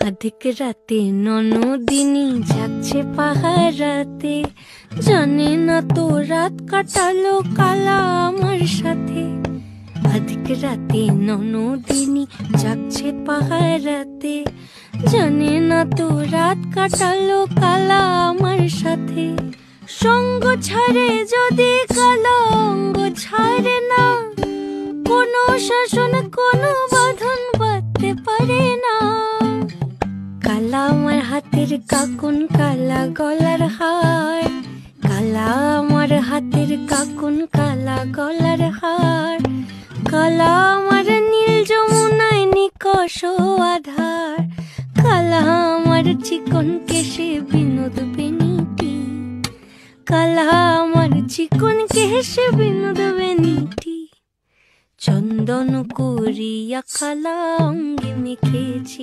আধিক রাতে ননদিনী যাচ্ছে পাহারাতে, জানে না তো রাত কাটালো কালা আমার সাথে। আধিক রাতে ননদিনী যাচ্ছে পাহারাতে, জানে না তো রাত কাটালো কালা আমার সাথে। সঙ্গ ছাড়ে যদি কালা অঙ্গ ছাড়ে না, কোনো শাসন কোনো বাঁধন বাঁধতে পারে না। কালা আমার হাতের কাকুন কালা গলার হার, কালা আমার হাতের কাকুন কালা গলার হার। কালা আমার নীল যমুনায় নিকষ আধার, কালা আমার চিকন কেশে বিনোদ বেনিটি, কালা আমার চিকন কেশে বিনোদ বেনিটি। চন্দন করিয়া কালা অঙ্গে মেখেছি।